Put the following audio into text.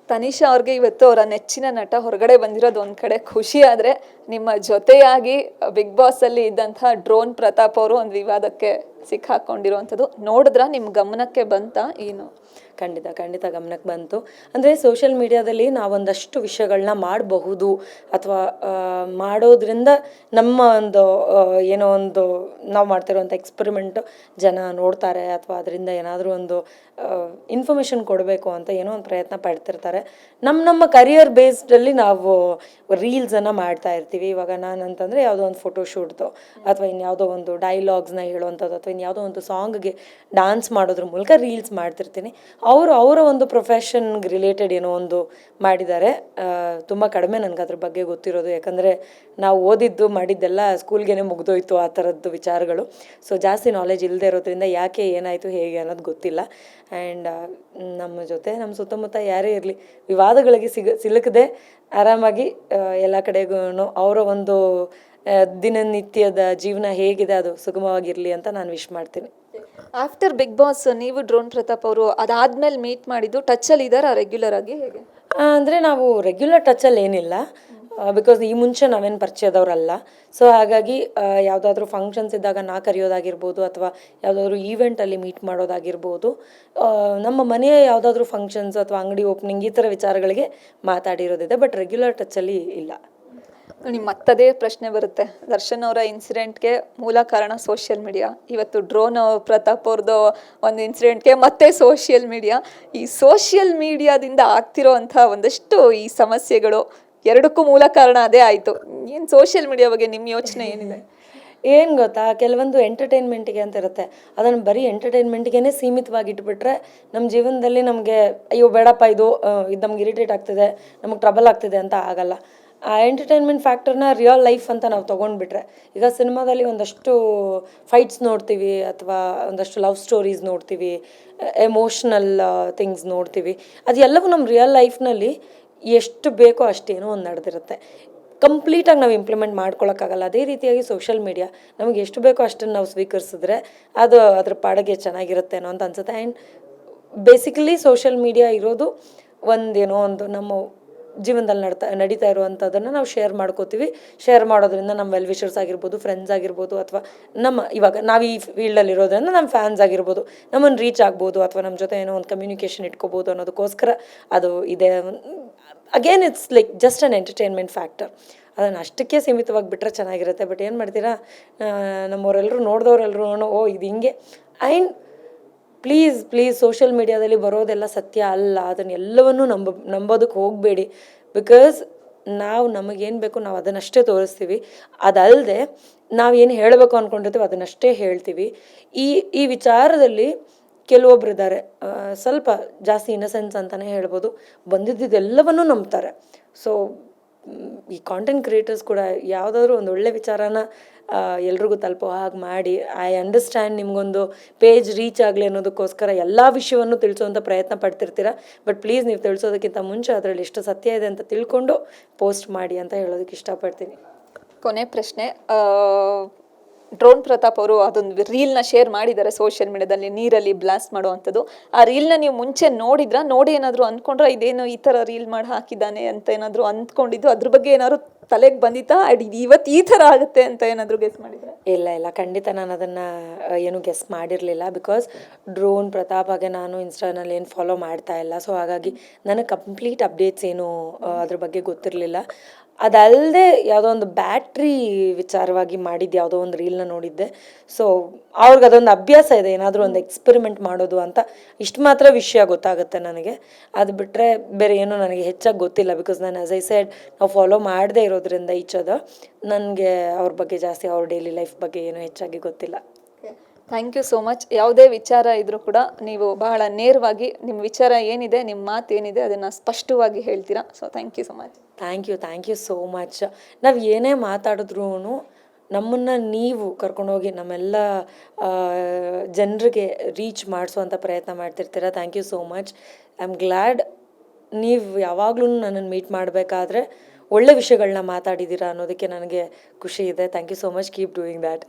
ತನಿಷಾ ಅವ್ರಿಗೆ ಇವತ್ತು ಅವರ ನೆಚ್ಚಿನ ನಟ ಹೊರಗಡೆ ಬಂದಿರೋದು ಒಂದು ಕಡೆ ಖುಷಿ ಆದರೆ ನಿಮ್ಮ ಜೊತೆಯಾಗಿ ಬಿಗ್ ಬಾಸ್ ಅಲ್ಲಿ ಇದ್ದಂಥ ಡ್ರೋನ್ ಪ್ರತಾಪ್ ಅವರು ಒಂದು ವಿವಾದಕ್ಕೆ ಸಿಕ್ಕಾಕೊಂಡಿರುವಂಥದ್ದು ನೋಡಿದ್ರ ನಿಮ್ಮ ಗಮನಕ್ಕೆ ಬಂತಾ ಏನು? ಖಂಡಿತ ಖಂಡಿತ ಗಮನಕ್ಕೆ ಬಂತು. ಅಂದರೆ ಸೋಷಿಯಲ್ ಮೀಡಿಯಾದಲ್ಲಿ ನಾವೊಂದಷ್ಟು ವಿಷಯಗಳನ್ನ ಮಾಡಬಹುದು ಅಥವಾ ಮಾಡೋದ್ರಿಂದ ನಮ್ಮ ಒಂದು ಏನೋ ಒಂದು ನಾವು ಮಾಡ್ತಿರೋಂಥ ಎಕ್ಸ್ಪೆರಿಮೆಂಟು ಜನ ನೋಡ್ತಾರೆ ಅಥವಾ ಅದರಿಂದ ಏನಾದರೂ ಒಂದು ಇನ್ಫಾರ್ಮೇಷನ್ ಕೊಡಬೇಕು ಅಂತ ಏನೋ ಒಂದು ಪ್ರಯತ್ನ ಪಡ್ತಿರ್ತಾರೆ. ನಮ್ಮ ಕರಿಯರ್ ಬೇಸ್ಡಲ್ಲಿ ನಾವು ರೀಲ್ಸನ್ನು ಮಾಡ್ತಾ ಇರ್ತೀವಿ. ಇವಾಗ ನಾನು ಅಂತಂದರೆ ಯಾವುದೋ ಒಂದು ಫೋಟೋಶೂಟ್ದು ಅಥವಾ ಇನ್ಯಾವುದೋ ಒಂದು ಡೈಲಾಗ್ಸ್ನ ಹೇಳುವಂಥದ್ದು ಅಥವಾ ಇನ್ಯಾವುದೋ ಒಂದು ಸಾಂಗ್ಗೆ ಡ್ಯಾನ್ಸ್ ಮಾಡೋದ್ರ ಮೂಲಕ ರೀಲ್ಸ್ ಮಾಡ್ತಿರ್ತೀನಿ. ಅವರ ಒಂದು ಪ್ರೊಫೆಷನ್ಗೆ ರಿಲೇಟೆಡ್ ಏನೋ ಒಂದು ಮಾಡಿದ್ದಾರೆ. ತುಂಬ ಕಡಿಮೆ ನನಗೆ ಅದ್ರ ಬಗ್ಗೆ ಗೊತ್ತಿರೋದು, ಯಾಕಂದರೆ ನಾವು ಓದಿದ್ದು ಮಾಡಿದ್ದೆಲ್ಲ ಸ್ಕೂಲ್ಗೆ ಮುಗಿದೋಯ್ತು ಆ ಥರದ್ದು ವಿಚಾರಗಳು. ಸೊ ಜಾಸ್ತಿ ನಾಲೆಜ್ ಇಲ್ಲದೆ ಇರೋದ್ರಿಂದ ಯಾಕೆ ಏನಾಯಿತು ಹೇಗೆ ಅನ್ನೋದು ಗೊತ್ತಿಲ್ಲ. ಆ್ಯಂಡ್ ನಮ್ಮ ಜೊತೆ ನಮ್ಮ ಸುತ್ತಮುತ್ತ ಯಾರೇ ಇರಲಿ ವಿವಾದಗಳಿಗೆ ಸಿಲುಕದೆ ಆರಾಮಾಗಿ ಎಲ್ಲ ಕಡೆಗೂ ಅವರ ಒಂದು ದಿನನಿತ್ಯದ ಜೀವನ ಹೇಗಿದೆ ಅದು ಸುಗಮವಾಗಿರಲಿ ಅಂತ ನಾನು ವಿಶ್ ಮಾಡ್ತೀನಿ. ಆಫ್ಟರ್ ಬಿಗ್ ಬಾಸ್ ನೀವು ಡ್ರೋನ್ ಪ್ರತಾಪ್ ಅವರು ಅದಾದ್ಮೇಲೆ ಮೀಟ್ ಮಾಡಿದ್ದು ಟಚಲ್ಲಿ ಇದ್ದಾರಾ ರೆಗ್ಯುಲರ್ ಆಗಿ ಹೇಗೆ? ಅಂದರೆ ನಾವು ರೆಗ್ಯುಲರ್ ಟಚಲ್ಲಿ ಏನಿಲ್ಲ, ಬಿಕಾಸ್ ಈ ಮುಂಚೆ ನಾವೇನು ಪರಿಚಯದವರಲ್ಲ. ಸೊ ಹಾಗಾಗಿ ಯಾವುದಾದ್ರೂ ಫಂಕ್ಷನ್ಸ್ ಇದ್ದಾಗ ನಾ ಕರೆಯೋದಾಗಿರ್ಬೋದು ಅಥವಾ ಯಾವುದಾದ್ರೂ ಈವೆಂಟಲ್ಲಿ ಮೀಟ್ ಮಾಡೋದಾಗಿರ್ಬೋದು, ನಮ್ಮ ಮನೆಯ ಯಾವುದಾದ್ರೂ ಫಂಕ್ಷನ್ಸ್ ಅಥವಾ ಅಂಗಡಿ ಓಪನಿಂಗ್ ಈ ಥರ ವಿಚಾರಗಳಿಗೆ ಮಾತಾಡಿರೋದಿದೆ. ಬಟ್ ರೆಗ್ಯುಲರ್ ಟಚಲ್ಲಿ ಇಲ್ಲ. ನಿಮ್ಮ ಮತ್ತದೇ ಪ್ರಶ್ನೆ ಬರುತ್ತೆ. ದರ್ಶನ್ ಅವರ ಇನ್ಸಿಡೆಂಟ್ಗೆ ಮೂಲ ಕಾರಣ ಸೋಷಿಯಲ್ ಮೀಡಿಯಾ. ಇವತ್ತು ಡ್ರೋನ್ ಪ್ರತಾಪ್ ಅವ್ರದ್ದು ಒಂದು ಇನ್ಸಿಡೆಂಟ್ಗೆ ಮತ್ತೆ ಸೋಷಿಯಲ್ ಮೀಡಿಯಾ. ಈ ಸೋಷಿಯಲ್ ಮೀಡಿಯಾದಿಂದ ಆಗ್ತಿರೋ ಅಂಥ ಒಂದಷ್ಟು ಈ ಸಮಸ್ಯೆಗಳು ಎರಡಕ್ಕೂ ಮೂಲ ಕಾರಣ ಅದೇ ಆಯಿತು. ಏನು ಸೋಷಿಯಲ್ ಮೀಡಿಯಾ ಬಗ್ಗೆ ನಿಮ್ಮ ಯೋಚನೆ ಏನಿದೆ? ಏನು ಗೊತ್ತಾ, ಕೆಲವೊಂದು ಎಂಟರ್ಟೈನ್ಮೆಂಟಿಗೆ ಅಂತ ಇರುತ್ತೆ. ಅದನ್ನು ಬರೀ ಎಂಟರ್ಟೈನ್ಮೆಂಟಿಗೆ ಸೀಮಿತವಾಗಿ ಇಟ್ಬಿಟ್ರೆ ನಮ್ಮ ಜೀವನದಲ್ಲಿ ನಮಗೆ ಅಯ್ಯೋ ಬೇಡಪ್ಪ ಇದು ನಮ್ಗೆ ಇರಿಟೇಟ್ ಆಗ್ತಿದೆ, ನಮಗೆ ಟ್ರಬಲ್ ಆಗ್ತಿದೆ ಅಂತ ಆಗಲ್ಲ. ಆ ಎಂಟರ್ಟೈನ್ಮೆಂಟ್ ಫ್ಯಾಕ್ಟರ್ನ ರಿಯಲ್ ಲೈಫ್ ಅಂತ ನಾವು ತೊಗೊಂಡ್ಬಿಟ್ರೆ, ಈಗ ಸಿನಿಮಾದಲ್ಲಿ ಒಂದಷ್ಟು ಫೈಟ್ಸ್ ನೋಡ್ತೀವಿ ಅಥವಾ ಒಂದಷ್ಟು ಲವ್ ಸ್ಟೋರೀಸ್ ನೋಡ್ತೀವಿ, ಎಮೋಷ್ನಲ್ ಥಿಂಗ್ಸ್ ನೋಡ್ತೀವಿ. ಅದು ಎಲ್ಲವೂ ನಮ್ಮ ರಿಯಲ್ ಲೈಫ್ನಲ್ಲಿ ಎಷ್ಟು ಬೇಕೋ ಅಷ್ಟೇನೋ ಒಂದು ನಡೆದಿರುತ್ತೆ. ಕಂಪ್ಲೀಟಾಗಿ ನಾವು ಇಂಪ್ಲಿಮೆಂಟ್ ಮಾಡ್ಕೊಳಕ್ಕಾಗಲ್ಲ. ಅದೇ ರೀತಿಯಾಗಿ ಸೋಷಿಯಲ್ ಮೀಡಿಯಾ ನಮಗೆ ಎಷ್ಟು ಬೇಕೋ ಅಷ್ಟನ್ನು ನಾವು ಸ್ವೀಕರಿಸಿದ್ರೆ ಅದು ಅದ್ರ ಪಾಡಿಗೆ ಚೆನ್ನಾಗಿರುತ್ತೇನೋ ಅಂತ ಅನ್ಸುತ್ತೆ. ಆ್ಯಂಡ್ ಬೇಸಿಕಲಿ ಸೋಷಿಯಲ್ ಮೀಡಿಯಾ ಇರೋದು ಒಂದೇನೋ ಒಂದು ನಮ್ಮ ಜೀವನದಲ್ಲಿ ನಡೀತಾ ಇರುವಂಥದ್ದನ್ನು ನಾವು ಶೇರ್ ಮಾಡ್ಕೋತೀವಿ. ಶೇರ್ ಮಾಡೋದ್ರಿಂದ ನಮ್ಮ ವೆಲ್ ವಿಷರ್ಸ್ ಆಗಿರ್ಬೋದು, ಫ್ರೆಂಡ್ಸ್ ಆಗಿರ್ಬೋದು, ಅಥವಾ ಇವಾಗ ನಾವು ಈ ಫೀಲ್ಡಲ್ಲಿ ಇರೋದ್ರಿಂದ ನಮ್ಮ ಫ್ಯಾನ್ಸ್ ಆಗಿರ್ಬೋದು ನಮ್ಮನ್ನು ರೀಚ್ ಆಗ್ಬೋದು ಅಥವಾ ನಮ್ಮ ಜೊತೆ ಏನೋ ಒಂದು ಕಮ್ಯುನಿಕೇಷನ್ ಇಟ್ಕೋಬೋದು ಅನ್ನೋದಕ್ಕೋಸ್ಕರ ಅದು ಇದೆ. Again it's like just an entertainment factor. ಅದನ್ನು ಅಷ್ಟಕ್ಕೆ ಸೀಮಿತವಾಗಿ ಬಿಟ್ಟರೆ ಚೆನ್ನಾಗಿರುತ್ತೆ. ಬಟ್ ಏನು ಮಾಡ್ತೀರಾ, ನಮ್ಮವರೆಲ್ಲರೂ ನೋಡಿದವರೆಲ್ಲರೂ ಓ ಇದು ಹಿಂಗೆ. ಆ್ಯಂಡ್ ಪ್ಲೀಸ್ ಸೋಷಿಯಲ್ ಮೀಡಿಯಾದಲ್ಲಿ ಬರೋದೆಲ್ಲ ಸತ್ಯ ಅಲ್ಲ. ಅದನ್ನೆಲ್ಲವನ್ನೂ ನಂಬೋದಕ್ಕೆ ಹೋಗಬೇಡಿ. ಬಿಕಾಸ್ ನಮಗೇನು ಬೇಕು ನಾವು ಅದನ್ನಷ್ಟೇ ತೋರಿಸ್ತೀವಿ. ಅದಲ್ಲದೆ ನಾವೇನು ಹೇಳಬೇಕು ಅಂದ್ಕೊಂಡಿರ್ತೀವಿ ಅದನ್ನಷ್ಟೇ ಹೇಳ್ತೀವಿ. ಈ ವಿಚಾರದಲ್ಲಿ ಕೆಲವೊಬ್ರು ಇದ್ದಾರೆ, ಸ್ವಲ್ಪ ಜಾಸ್ತಿ ಇನ್ನಸೆನ್ಸ್ ಅಂತಲೇ ಹೇಳ್ಬೋದು, ಬಂದಿದ್ದೆಲ್ಲವನ್ನೂ ನಂಬ್ತಾರೆ. ಸೊ ಈ ಕಾಂಟೆಂಟ್ ಕ್ರಿಯೇಟರ್ಸ್ ಕೂಡ ಯಾವುದಾದ್ರೂ ಒಂದು ಒಳ್ಳೆ ವಿಚಾರನ ಎಲ್ರಿಗೂ ತಲುಪೋ ಹಾಗೆ ಮಾಡಿ, ಐ ಅಂಡರ್ಸ್ಟ್ಯಾಂಡ್ ನಿಮಗೊಂದು ಪೇಜ್ ರೀಚ್ ಆಗಲಿ ಅನ್ನೋದಕ್ಕೋಸ್ಕರ ಎಲ್ಲ ವಿಷಯವನ್ನು ತಿಳಿಸೋವಂಥ ಪ್ರಯತ್ನ ಪಡ್ತಿರ್ತೀರ. ಬಟ್ ಪ್ಲೀಸ್ ನೀವು ತಿಳಿಸೋದಕ್ಕಿಂತ ಮುಂಚೆ ಅದರಲ್ಲಿ ಎಷ್ಟು ಸತ್ಯ ಇದೆ ಅಂತ ತಿಳ್ಕೊಂಡು ಪೋಸ್ಟ್ ಮಾಡಿ ಅಂತ ಹೇಳೋದಕ್ಕೆ ಇಷ್ಟಪಡ್ತೀನಿ. ಕೊನೆ ಪ್ರಶ್ನೆ, ಡ್ರೋನ್ ಪ್ರತಾಪ್ ಅವರು ಅದೊಂದು ರೀಲ್ನ ಶೇರ್ ಮಾಡಿದ್ದಾರೆ ಸೋಷಿಯಲ್ ಮೀಡಿಯಾದಲ್ಲಿ, ನೀರಲ್ಲಿ ಬ್ಲಾಸ್ಟ್ ಮಾಡುವಂಥದ್ದು. ಆ ರೀಲ್ನ ನೀವು ಮುಂಚೆ ನೋಡಿ ಏನಾದರೂ ಅಂದ್ಕೊಂಡ್ರೆ ಇದೇನು ಈ ಥರ ರೀಲ್ ಮಾಡಿ ಹಾಕಿದ್ದಾನೆ ಅಂತ ಏನಾದರೂ ಅಂದ್ಕೊಂಡಿದ್ದು, ಅದ್ರ ಬಗ್ಗೆ ಏನಾದ್ರು ತಲೆಗೆ ಬಂದಿತ್ತಾ? ಇವತ್ತು ಈ ಥರ ಆಗುತ್ತೆ ಅಂತ ಏನಾದರೂ ಗೆಸ್ ಮಾಡಿದ್ರೆ? ಇಲ್ಲ ಖಂಡಿತ ನಾನು ಅದನ್ನು ಏನು ಗೆಸ್ ಮಾಡಿರಲಿಲ್ಲ. ಬಿಕಾಸ್ ಡ್ರೋನ್ ಪ್ರತಾಪ್ ಹಾಗೆ ನಾನು ಇನ್ಸ್ಟಾನಲ್ಲಿ ಏನು ಫಾಲೋ ಮಾಡ್ತಾ ಇಲ್ಲ. ಸೊ ಹಾಗಾಗಿ ನನಗೆ ಕಂಪ್ಲೀಟ್ ಅಪ್ಡೇಟ್ಸ್ ಏನು ಅದ್ರ ಬಗ್ಗೆ ಗೊತ್ತಿರಲಿಲ್ಲ. ಅದಲ್ಲದೆ ಯಾವುದೋ ಒಂದು ಬ್ಯಾಟ್ರಿ ವಿಚಾರವಾಗಿ ಮಾಡಿದ್ದು ಯಾವುದೋ ಒಂದು ರೀಲ್ನ ನೋಡಿದ್ದೆ. ಸೊ ಅವ್ರಿಗೆ ಅದೊಂದು ಅಭ್ಯಾಸ ಇದೆ, ಏನಾದರೂ ಒಂದು ಎಕ್ಸ್ಪೆರಿಮೆಂಟ್ ಮಾಡೋದು ಅಂತ. ಇಷ್ಟು ಮಾತ್ರ ವಿಷಯ ಗೊತ್ತಾಗುತ್ತೆ ನನಗೆ. ಅದು ಬಿಟ್ಟರೆ ಬೇರೆ ಏನೂ ನನಗೆ ಹೆಚ್ಚಾಗಿ ಗೊತ್ತಿಲ್ಲ. ಬಿಕಾಸ್ ನಾನು ಆಸ್ ಐ ಸೆಡ್ ನಾವು ಫಾಲೋ ಮಾಡದೇ ಇರೋದ್ರಿಂದ ನನಗೆ ಅವ್ರ ಬಗ್ಗೆ ಜಾಸ್ತಿ ಅವ್ರ ಡೈಲಿ ಲೈಫ್ ಬಗ್ಗೆ ಏನೂ ಹೆಚ್ಚಾಗಿ ಗೊತ್ತಿಲ್ಲ. Thank you so much. ಯಾವುದೇ ವಿಚಾರ ಇದ್ರೂ ಕೂಡ ನೀವು ಬಹಳ ನೇರವಾಗಿ ನಿಮ್ಮ ವಿಚಾರ ಏನಿದೆ, ನಿಮ್ಮ ಮಾತು ಏನಿದೆ ಅದನ್ನು ಸ್ಪಷ್ಟವಾಗಿ ಹೇಳ್ತೀರಾ. So thank you so much. Thank you so much. ನಾವು ಏನೇ ಮಾತಾಡಿದ್ರೂ ನಮ್ಮನ್ನು ನೀವು ಕರ್ಕೊಂಡೋಗಿ ನಮ್ಮೆಲ್ಲ ಜನರಿಗೆ ರೀಚ್ ಮಾಡಿಸೋವಂಥ ಪ್ರಯತ್ನ ಮಾಡ್ತಿರ್ತೀರ. Thank you so much. I am glad ನೀವು ಯಾವಾಗಲೂ ನನ್ನನ್ನು ಮೀಟ್ ಮಾಡಬೇಕಾದ್ರೆ ಒಳ್ಳೆ ವಿಷಯಗಳನ್ನ ಮಾತಾಡಿದ್ದೀರಾ ಅನ್ನೋದಕ್ಕೆ ನನಗೆ ಖುಷಿ ಇದೆ. Thank you so much. Keep doing that.